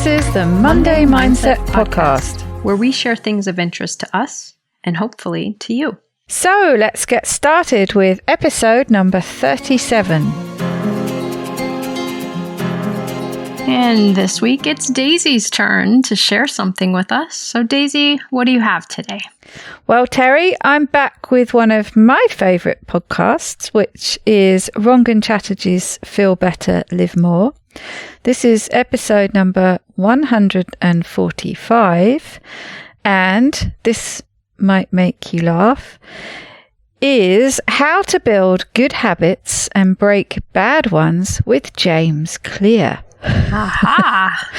This is the Monday Mindset Podcast, where we share things of interest to us and hopefully to you. So let's get started with episode number 37. And this week it's Daisy's turn to share something with us. So Daisy, what do you have today? Well, Terry, I'm back with one of my favourite podcasts, which is Rangan Chatterjee's Feel Better, Live More. This is episode number 145, and this might make you laugh, is How to Build Good Habits and Break Bad Ones with James Clear. Aha!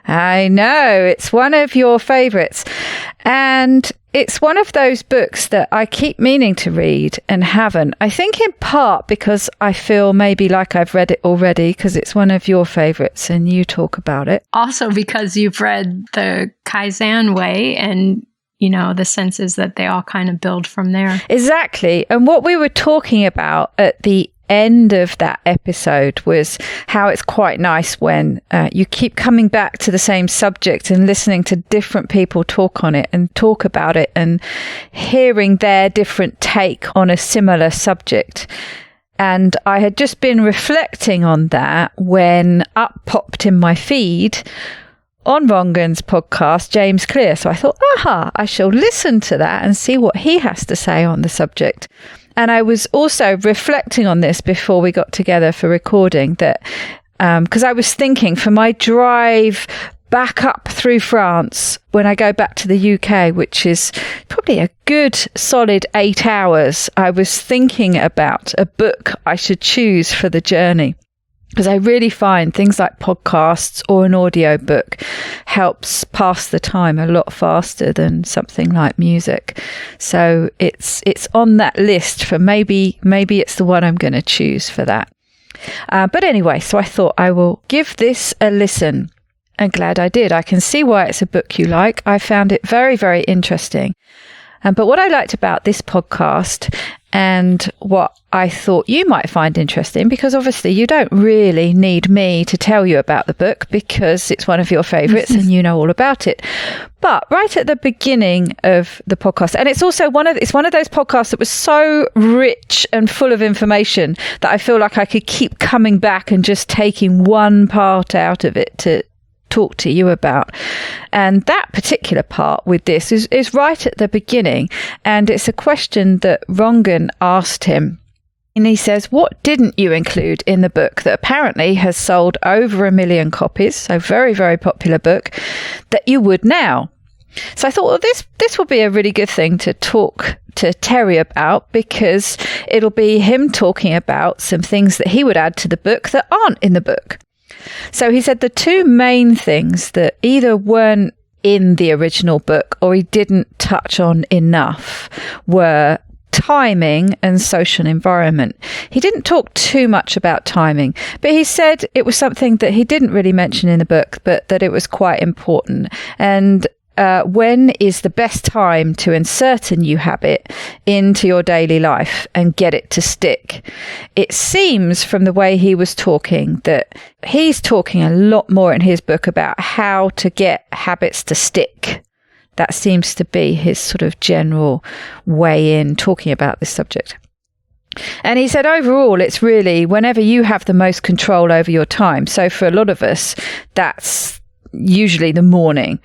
I know, it's one of your favourites. And it's one of those books that I keep meaning to read and haven't. I think in part because I feel maybe like I've read it already because it's one of your favourites and you talk about it. Also because you've read the Kaizen way and you know, the sense is that they all kind of build from there. Exactly. And what we were talking about at the end of that episode was how it's quite nice when you keep coming back to the same subject and listening to different people talk on it and talk about it and hearing their different take on a similar subject. And I had just been reflecting on that when up popped in my feed on Rangan's podcast, James Clear. So I thought, I shall listen to that and see what he has to say on the subject. And I was also reflecting on this before we got together for recording that, because I was thinking for my drive back up through France, when I go back to the UK, which is probably a good solid 8 hours, I was thinking about a book I should choose for the journey. Because I really find things like podcasts or an audio book helps pass the time a lot faster than something like music. So it's on that list for maybe it's the one I'm going to choose for that. But anyway, so I thought I will give this a listen. And glad I did. I can see why it's a book you like. I found it very, very interesting. But what I liked about this podcast and what I thought you might find interesting, because obviously you don't really need me to tell you about the book because it's one of your favourites and you know all about it. But right at the beginning of the podcast, and it's also one of those podcasts that was so rich and full of information that I feel like I could keep coming back and just taking one part out of it to talk to you about. And that particular part with this is right at the beginning, and it's a question that Rangan asked him. And he says, what didn't you include in the book that apparently has sold over 1 million copies, so very, very popular book, that you would now? So I thought, well, this will be a really good thing to talk to Terri about, because it'll be him talking about some things that he would add to the book that aren't in the book. So he said the two main things that either weren't in the original book or he didn't touch on enough were timing and social environment. He didn't talk too much about timing, but he said it was something that he didn't really mention in the book, but that it was quite important. And when is the best time to insert a new habit into your daily life and get it to stick? It seems from the way he was talking that he's talking a lot more in his book about how to get habits to stick. That seems to be his sort of general way in talking about this subject. And he said overall, it's really whenever you have the most control over your time. So for a lot of us, that's usually the morning.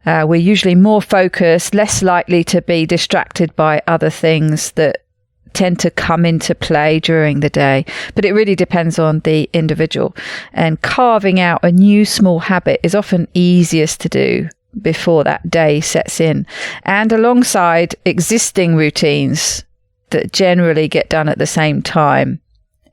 We're usually more focused, less likely to be distracted by other things that tend to come into play during the day. But it really depends on the individual. And carving out a new small habit is often easiest to do before that day sets in, and alongside existing routines that generally get done at the same time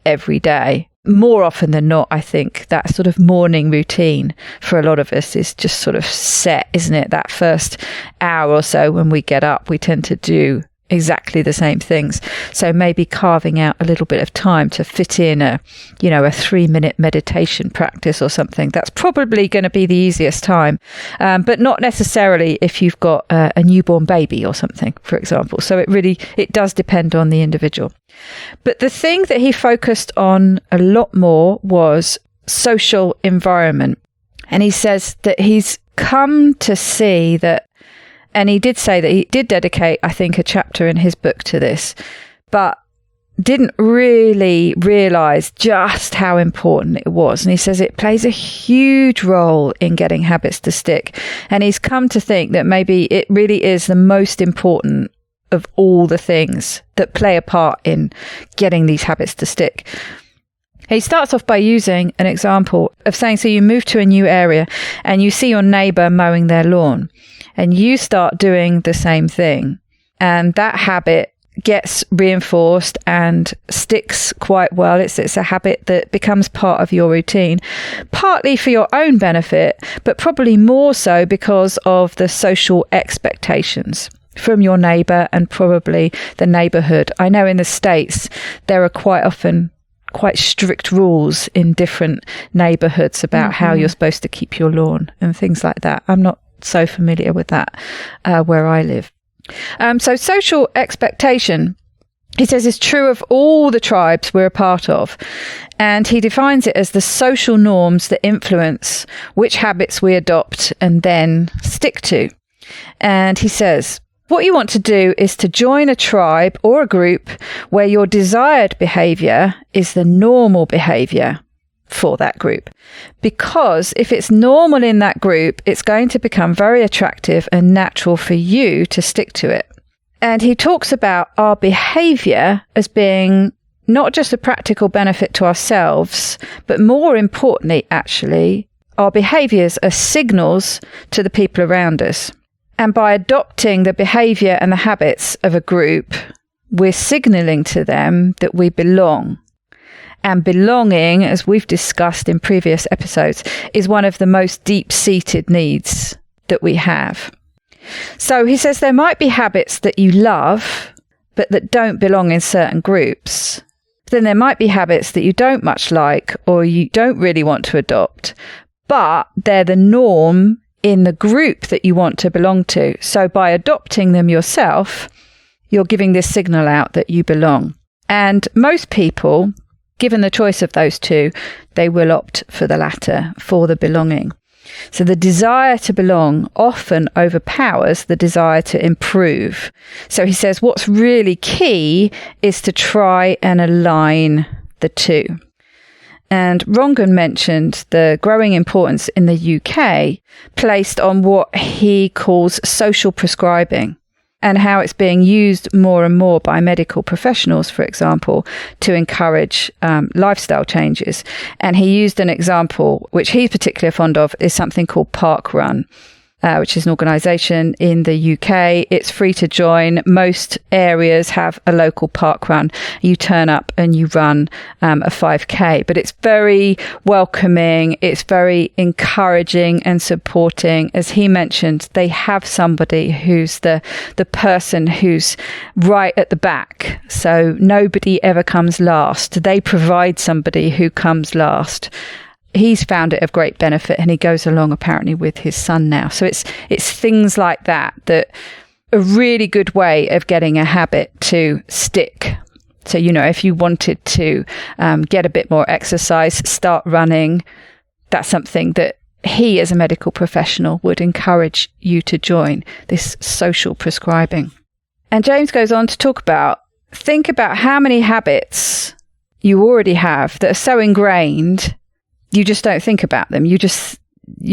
every day. More often than not, I think that sort of morning routine for a lot of us is just sort of set, isn't it? That first hour or so when we get up, we tend to do exactly the same things. So maybe carving out a little bit of time to fit in a 3-minute meditation practice or something. That's probably going to be the easiest time, but not necessarily if you've got a newborn baby or something, for example. So it does depend on the individual. But the thing that he focused on a lot more was social environment. And he says that he's come to see that, and he did say that he did dedicate, I think, a chapter in his book to this, but didn't really realize just how important it was. And he says it plays a huge role in getting habits to stick. And he's come to think that maybe it really is the most important of all the things that play a part in getting these habits to stick. He starts off by using an example of saying, so you move to a new area and you see your neighbor mowing their lawn and you start doing the same thing. And that habit gets reinforced and sticks quite well. It's a habit that becomes part of your routine, partly for your own benefit, but probably more so because of the social expectations from your neighbour and probably the neighbourhood. I know in the States there are quite often quite strict rules in different neighbourhoods about how you're supposed to keep your lawn and things like that. I'm not so familiar with that where I live. So social expectation, he says, is true of all the tribes we're a part of. And he defines it as the social norms that influence which habits we adopt and then stick to. And he says, what you want to do is to join a tribe or a group where your desired behaviour is the normal behaviour for that group. Because if it's normal in that group, it's going to become very attractive and natural for you to stick to it. And he talks about our behaviour as being not just a practical benefit to ourselves, but more importantly, actually, our behaviours are signals to the people around us. And by adopting the behaviour and the habits of a group, we're signalling to them that we belong. And belonging, as we've discussed in previous episodes, is one of the most deep-seated needs that we have. So he says there might be habits that you love, but that don't belong in certain groups. Then there might be habits that you don't much like or you don't really want to adopt, but they're the norm in the group that you want to belong to. So by adopting them yourself, you're giving this signal out that you belong. And most people, given the choice of those two, they will opt for the latter, for the belonging. So the desire to belong often overpowers the desire to improve. So he says what's really key is to try and align the two. And Rangan mentioned the growing importance in the UK placed on what he calls social prescribing, and how it's being used more and more by medical professionals, for example, to encourage lifestyle changes. And he used an example, which he's particularly fond of, is something called Park Run, which is an organisation in the UK. It's free to join. Most areas have a local park run. You turn up and you run a 5K, but it's very welcoming. It's very encouraging and supporting. As he mentioned, they have somebody who's the person who's right at the back. So nobody ever comes last. They provide somebody who comes last. He's found it of great benefit, and he goes along apparently with his son now. So it's things like that a really good way of getting a habit to stick. So, if you wanted to get a bit more exercise, start running, that's something that he as a medical professional would encourage you to join, this social prescribing. And James goes on to think about how many habits you already have that are so ingrained you just don't think about them. You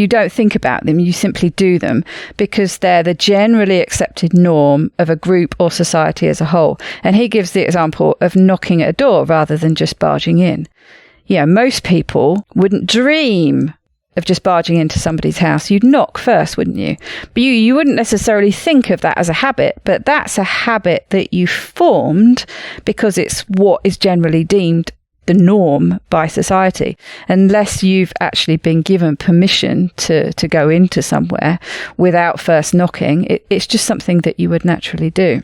don't think about them. You simply do them because they're the generally accepted norm of a group or society as a whole. And he gives the example of knocking at a door rather than just barging in. Most people wouldn't dream of just barging into somebody's house. You'd knock first, wouldn't you? But you wouldn't necessarily think of that as a habit, but that's a habit that you formed because it's what is generally deemed the norm by society, unless you've actually been given permission to go into somewhere without first knocking. It's just something that you would naturally do.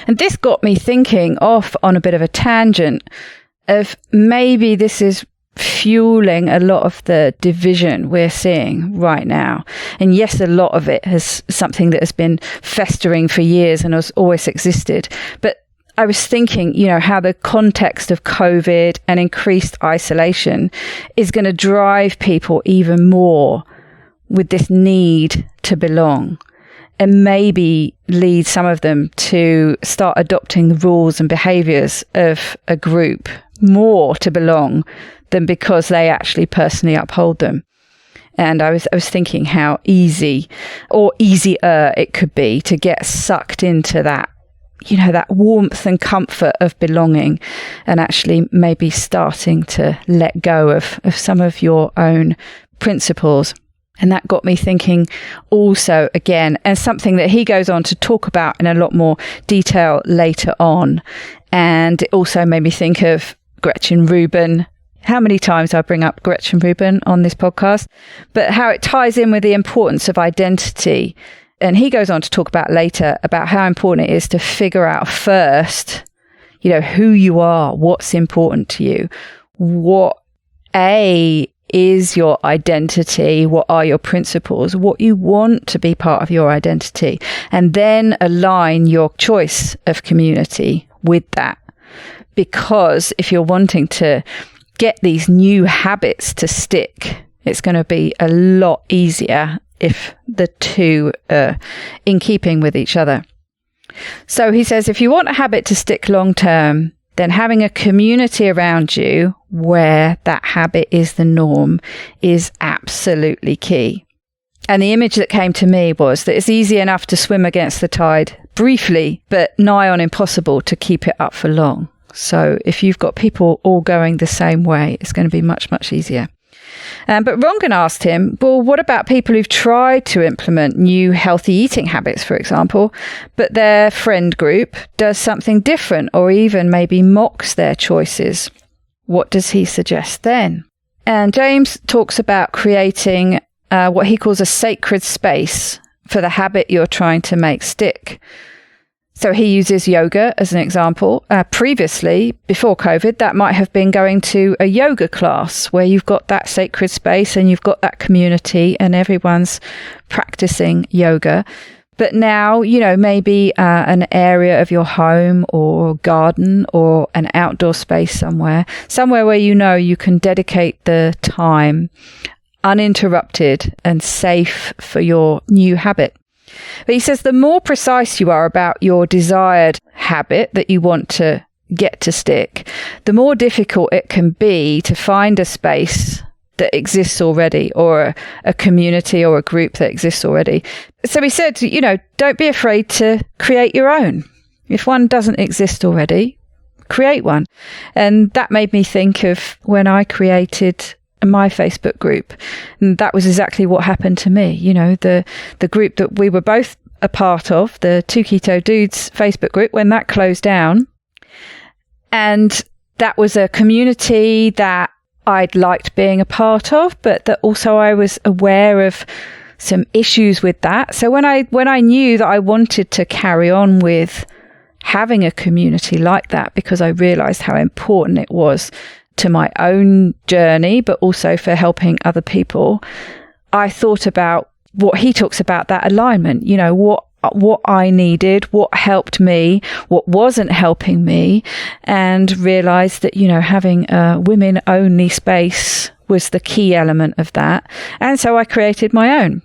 And this got me thinking off on a bit of a tangent of maybe this is fueling a lot of the division we're seeing right now. And yes, a lot of it has something that has been festering for years and has always existed. But I was thinking, how the context of COVID and increased isolation is going to drive people even more with this need to belong, and maybe lead some of them to start adopting the rules and behaviors of a group more to belong than because they actually personally uphold them. And I was thinking how easy or easier it could be to get sucked into that, that warmth and comfort of belonging, and actually maybe starting to let go of some of your own principles. And that got me thinking also again, and something that he goes on to talk about in a lot more detail later on. And it also made me think of Gretchen Rubin. How many times I bring up Gretchen Rubin on this podcast, but how it ties in with the importance of identity. And he goes on to talk about later about how important it is to figure out first, who you are, what's important to you, what is your identity, what are your principles, what you want to be part of your identity, and then align your choice of community with that. Because if you're wanting to get these new habits to stick, it's going to be a lot easier if the two are in keeping with each other. So he says, if you want a habit to stick long term, then having a community around you where that habit is the norm is absolutely key. And the image that came to me was that it's easy enough to swim against the tide briefly, but nigh on impossible to keep it up for long. So if you've got people all going the same way, it's going to be much, much easier. But Rangan asked him, well, what about people who've tried to implement new healthy eating habits, for example, but their friend group does something different or even maybe mocks their choices? What does he suggest then? And James talks about creating what he calls a sacred space for the habit you're trying to make stick. So he uses yoga as an example. Previously, before COVID, that might have been going to a yoga class where you've got that sacred space and you've got that community and everyone's practicing yoga. But now, maybe an area of your home or garden or an outdoor space somewhere where you can dedicate the time uninterrupted and safe for your new habit. But he says the more precise you are about your desired habit that you want to get to stick, the more difficult it can be to find a space that exists already, or a community or a group that exists already. So he said, don't be afraid to create your own. If one doesn't exist already, create one. And that made me think of when I created my Facebook group. And that was exactly what happened to me. The group that we were both a part of, the Two Keto Dudes Facebook group, when that closed down. And that was a community that I'd liked being a part of, but that also I was aware of some issues with that. So when I knew that I wanted to carry on with having a community like that, because I realized how important it was to my own journey, but also for helping other people, I thought about what he talks about, that alignment, what I needed, what helped me, what wasn't helping me, and realized that, having a women only space was the key element of that. And so I created my own.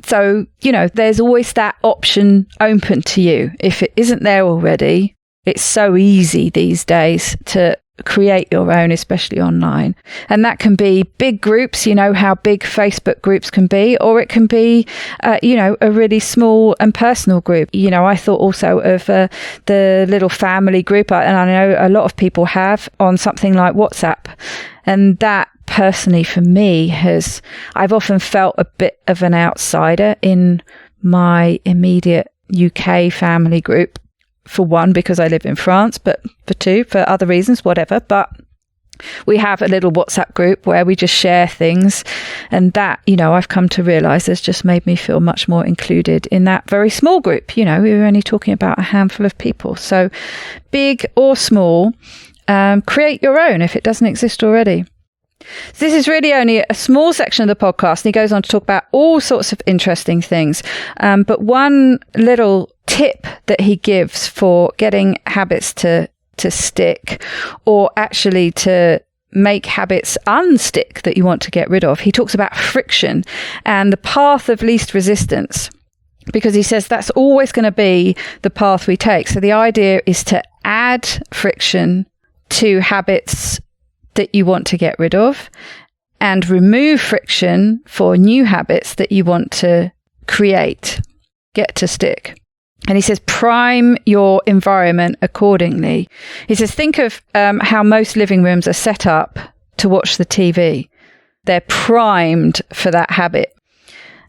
So, there's always that option open to you. If it isn't there already, it's so easy these days to create your own, especially online. And that can be big groups, how big Facebook groups can be, or it can be, a really small and personal group. I thought also of the little family group, and I know a lot of people have, on something like WhatsApp. And that personally for me I've often felt a bit of an outsider in my immediate UK family group. For one, because I live in France, but for two, for other reasons, whatever. But we have a little WhatsApp group where we just share things. And that, I've come to realize has just made me feel much more included in that very small group. We were only talking about a handful of people. So big or small, create your own if it doesn't exist already. So this is really only a small section of the podcast, and he goes on to talk about all sorts of interesting things. But one little tip that he gives for getting habits to stick, or actually to make habits unstick that you want to get rid of, he talks about friction and the path of least resistance, because he says that's always going to be the path we take. So the idea is to add friction to habits that you want to get rid of and remove friction for new habits that you want to create, get to stick. And he says, prime your environment accordingly. He says, think of how most living rooms are set up to watch the TV. They're primed for that habit.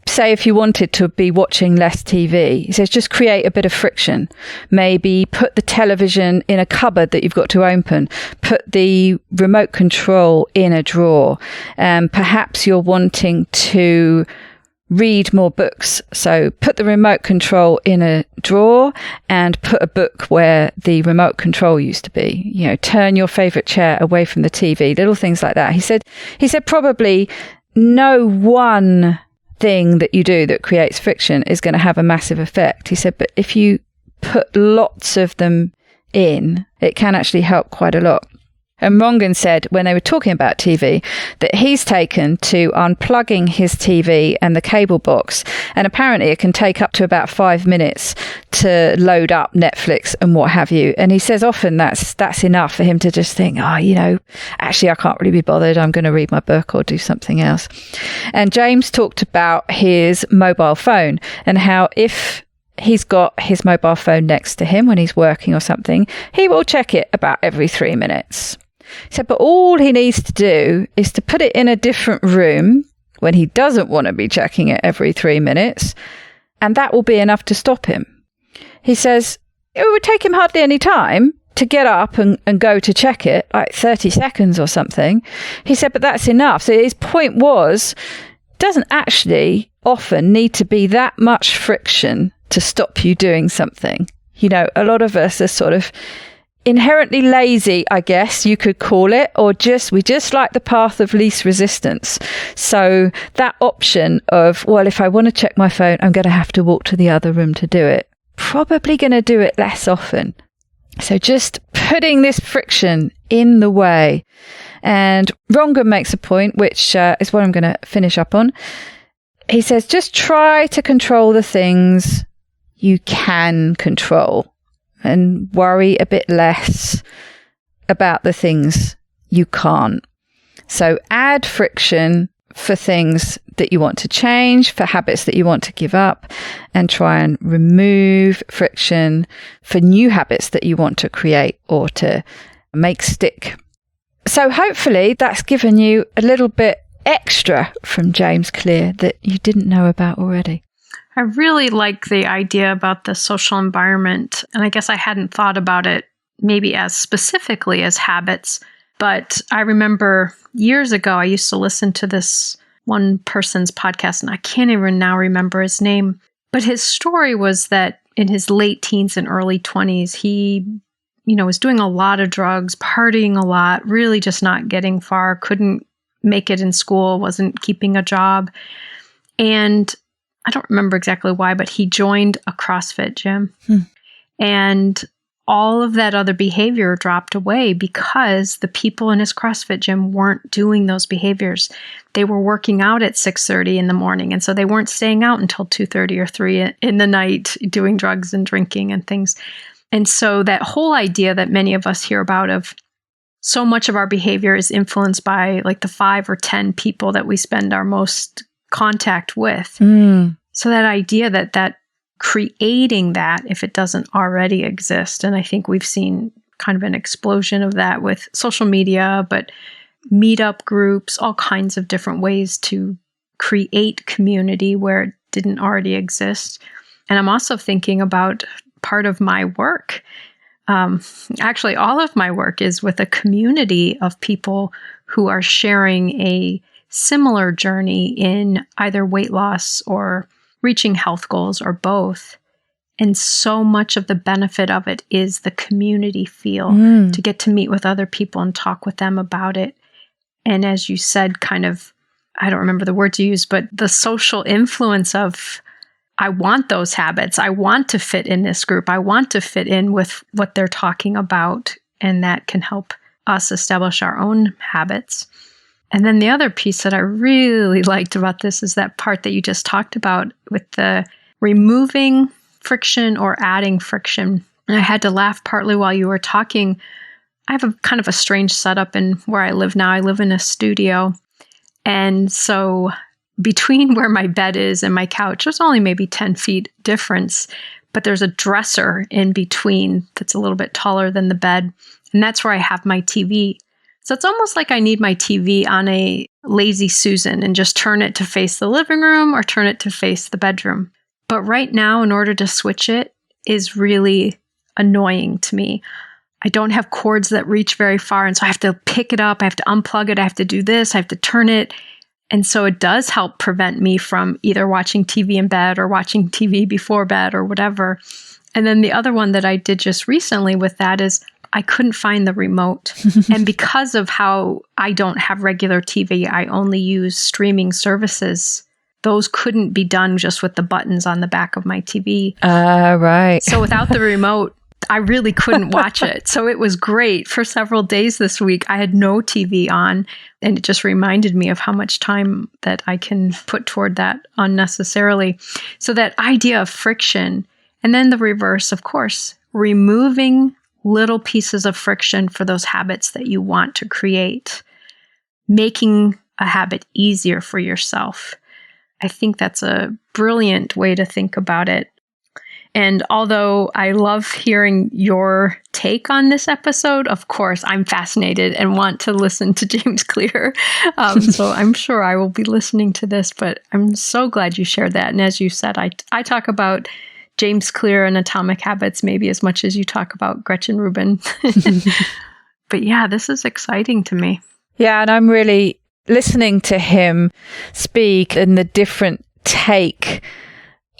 Say if you wanted to be watching less TV, he says, just create a bit of friction. Maybe put the television in a cupboard that you've got to open. Put the remote control in a drawer. Perhaps you're wanting to read more books. So put the remote control in a drawer and put a book where the remote control used to be. You know, turn your favorite chair away from the TV, little things like that. He said probably no one thing that you do that creates friction is going to have a massive effect. He said, but if you put lots of them in, it can actually help quite a lot. And Rangan said when they were talking about TV that he's taken to unplugging his TV and the cable box, and apparently it can take up to about 5 minutes to load up Netflix and what have you. And he says often that's enough for him to just think, actually I can't really be bothered. I'm going to read my book or do something else. And James talked about his mobile phone and how if he's got his mobile phone next to him when he's working or something, he will check it about every 3 minutes. He said, but all he needs to do is to put it in a different room when he doesn't want to be checking it every 3 minutes, and that will be enough to stop him. He says it would take him hardly any time to get up and go to check it, like 30 seconds or something. He said, but that's enough. So his point was, it doesn't actually often need to be that much friction to stop you doing something. You know, a lot of us are sort of inherently lazy, I guess you could call it, or we just like the path of least resistance. So that option of, well, if I want to check my phone, I'm going to have to walk to the other room to do it. Probably going to do it less often. So just putting this friction in the way. And Rangan makes a point, which is what I'm going to finish up on. He says, just try to control the things you can control and worry a bit less about the things you can't. So add friction for things that you want to change, for habits that you want to give up, and try and remove friction for new habits that you want to create or to make stick. So hopefully that's given you a little bit extra from James Clear that you didn't know about already. I really like the idea about the social environment, and I guess I hadn't thought about it maybe as specifically as habits, but I remember years ago I used to listen to this one person's podcast, and I can't even now remember his name, but his story was that in his late teens and early 20s, he, was doing a lot of drugs, partying a lot, really just not getting far, couldn't make it in school, wasn't keeping a job, and I don't remember exactly why, but he joined a CrossFit gym. And all of that other behavior dropped away because the people in his CrossFit gym weren't doing those behaviors. They were working out at 6:30 in the morning. And so they weren't staying out until 2:30 or 3 in the night doing drugs and drinking and things. And so that whole idea that many of us hear about of so much of our behavior is influenced by like the 5 or 10 people that we spend our most contact with. So that idea that creating that if it doesn't already exist, and I think we've seen kind of an explosion of that with social media, but meetup groups, all kinds of different ways to create community where it didn't already exist. And I'm also thinking about part of my work. Actually, all of my work is with a community of people who are sharing a similar journey in either weight loss or reaching health goals or both. And so much of the benefit of it is the community feel, to get to meet with other people and talk with them about it. And as you said, kind of, I don't remember the words you used, but the social influence of, I want those habits. I want to fit in this group. I want to fit in with what they're talking about. And that can help us establish our own habits. And then the other piece that I really liked about this is that part that you just talked about with the removing friction or adding friction. And I had to laugh partly while you were talking. I have a kind of a strange setup in where I live now. I live in a studio. And so between where my bed is and my couch, there's only maybe 10 feet difference, but there's a dresser in between that's a little bit taller than the bed. And that's where I have my TV. So it's almost like I need my TV on a lazy Susan and just turn it to face the living room or turn it to face the bedroom. But right now, in order to switch it is really annoying to me. I don't have cords that reach very far. And so I have to pick it up. I have to unplug it. I have to do this. I have to turn it. And so it does help prevent me from either watching TV in bed or watching TV before bed or whatever. And then the other one that I did just recently with that is I couldn't find the remote. And because of how I don't have regular TV, I only use streaming services. Those couldn't be done just with the buttons on the back of my TV. Right. So without the remote, I really couldn't watch it. So it was great. For several days this week, I had no TV on. And it just reminded me of how much time that I can put toward that unnecessarily. So that idea of friction, and then the reverse, of course, removing little pieces of friction for those habits that you want to create, making a habit easier for yourself. I think that's a brilliant way to think about it. And although I love hearing your take on this episode, of course, I'm fascinated and want to listen to James Clear. So I'm sure I will be listening to this, but I'm so glad you shared that. And as you said, I talk about James Clear and Atomic Habits maybe as much as you talk about Gretchen Rubin. But yeah, this is exciting to me. Yeah, and I'm really listening to him speak and the different take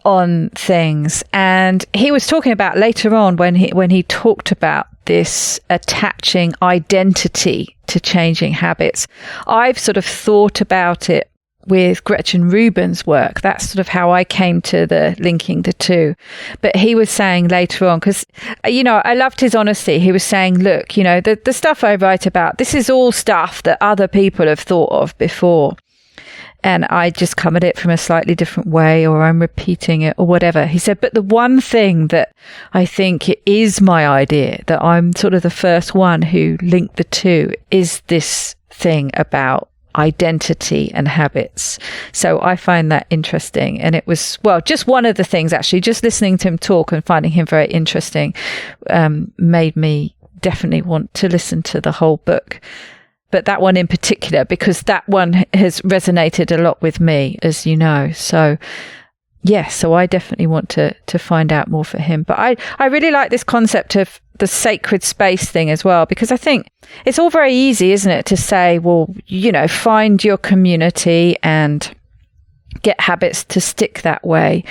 on things. And he was talking about later on when he talked about this attaching identity to changing habits. I've sort of thought about it with Gretchen Rubin's work. That's sort of how I came to the linking the two. But he was saying later on, because, I loved his honesty. He was saying, look, the stuff I write about, this is all stuff that other people have thought of before. And I just come at it from a slightly different way, or I'm repeating it or whatever. He said, but the one thing that I think is my idea, that I'm sort of the first one who linked the two, is this thing about identity and habits. So I find that interesting. And it was, just one of the things, actually, just listening to him talk and finding him very interesting made me definitely want to listen to the whole book. But that one in particular, because that one has resonated a lot with me, as you know. So so I definitely want to find out more for him. But I really like this concept of the sacred space thing as well, because I think it's all very easy, isn't it, to say, well, find your community and get habits to stick that way.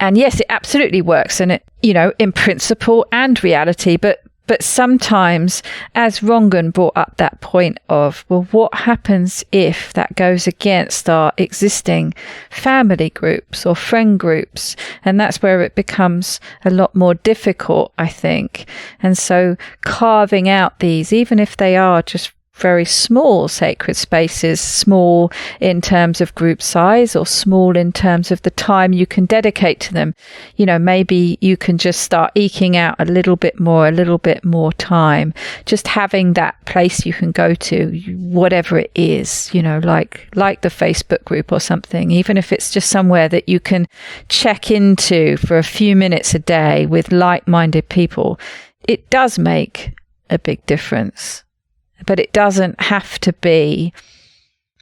And yes, it absolutely works. And it, in principle and reality, but sometimes, as Rangan brought up that point of, well, what happens if that goes against our existing family groups or friend groups? And that's where it becomes a lot more difficult, I think. And so carving out these, even if they are just very small sacred spaces, small in terms of group size or small in terms of the time you can dedicate to them. Maybe you can just start eking out a little bit more time, just having that place you can go to, whatever it is, like the Facebook group or something, even if it's just somewhere that you can check into for a few minutes a day with like-minded people. It does make a big difference. But it doesn't have to be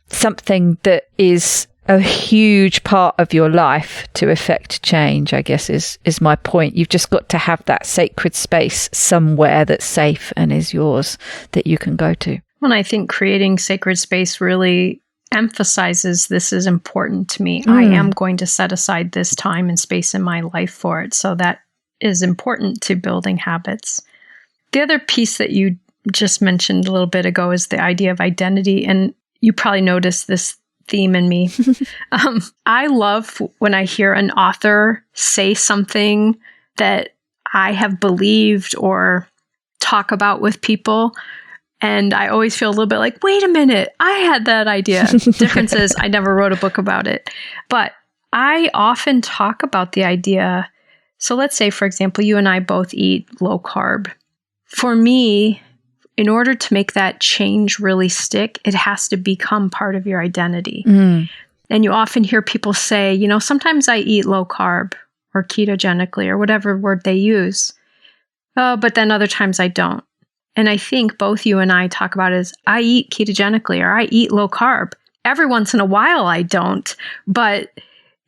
something that is a huge part of your life to affect change, I guess is my point. You've just got to have that sacred space somewhere that's safe and is yours that you can go to. Well, I think creating sacred space really emphasizes this is important to me. I am going to set aside this time and space in my life for it. So that is important to building habits. The other piece that you just mentioned a little bit ago is the idea of identity. And you probably noticed this theme in me. I love when I hear an author say something that I have believed or talk about with people, And I always feel a little bit like, wait a minute, I had that idea. Difference is I never wrote a book about it. But I often talk about the idea. So let's say, for example, you and I both eat low carb. For me, in order to make that change really stick, it has to become part of your identity. And you often hear people say, sometimes I eat low carb or ketogenically or whatever word they use. But then other times I don't. And I think both you and I talk about it as I eat ketogenically or I eat low carb. Every once in a while I don't, but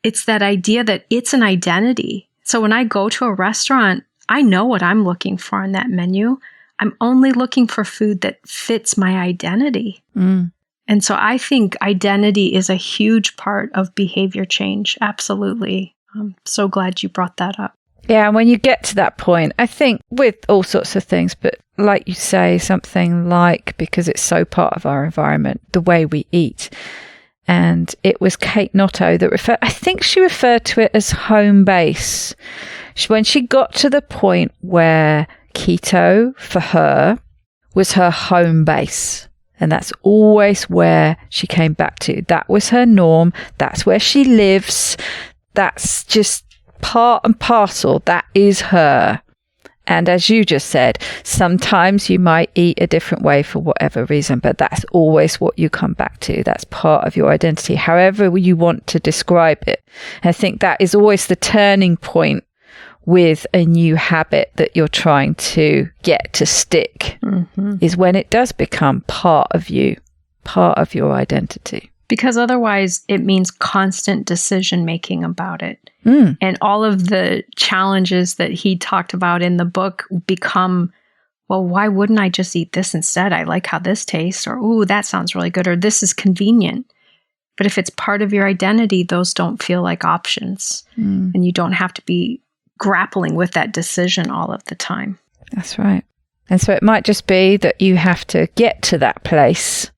it's that idea that it's an identity. So when I go to a restaurant, I know what I'm looking for on that menu. I'm only looking for food that fits my identity. And so I think identity is a huge part of behavior change. Absolutely. I'm so glad you brought that up. Yeah, and when you get to that point, I think with all sorts of things, but like you say, something like, because it's so part of our environment, the way we eat. And it was Kate Noto that I think she referred to it as home base. When she got to the point where keto for her was her home base. And that's always where she came back to. That was her norm. That's where she lives. That's just part and parcel. That is her. And as you just said, sometimes you might eat a different way for whatever reason, but that's always what you come back to. That's part of your identity, however you want to describe it. And I think that is always the turning point with a new habit that you're trying to get to stick, is when it does become part of you, part of your identity. Because otherwise it means constant decision making about it. And all of the challenges that he talked about in the book become, well, why wouldn't I just eat this instead? I like how this tastes, or, ooh, that sounds really good, or this is convenient. But if it's part of your identity, those don't feel like options. And you don't have to be grappling with that decision all of the time. That's right. And so it might just be that you have to get to that place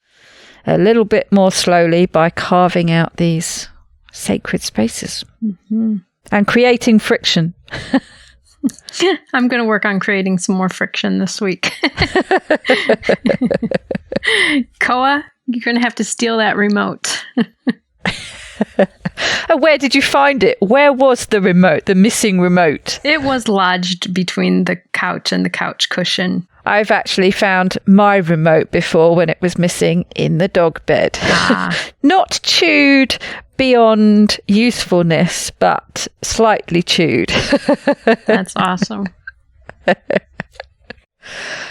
a little bit more slowly by carving out these sacred spaces and creating friction. I'm going to work on creating some more friction this week. Koa, you're going to have to steal that remote. Where did you find it? Where was the remote, the missing remote? It was lodged between the couch and the couch cushion. I've actually found my remote before when it was missing in the dog bed. Not chewed beyond usefulness, but slightly chewed. That's awesome.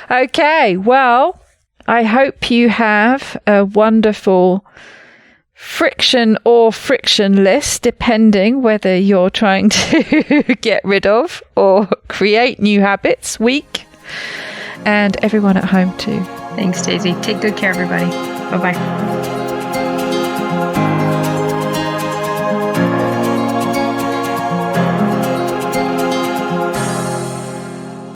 Okay, well, I hope you have a wonderful friction or frictionless, depending whether you're trying to get rid of or create new habits, week. And everyone at home too. Thanks, Daisy. Take good care, everybody. Bye-bye.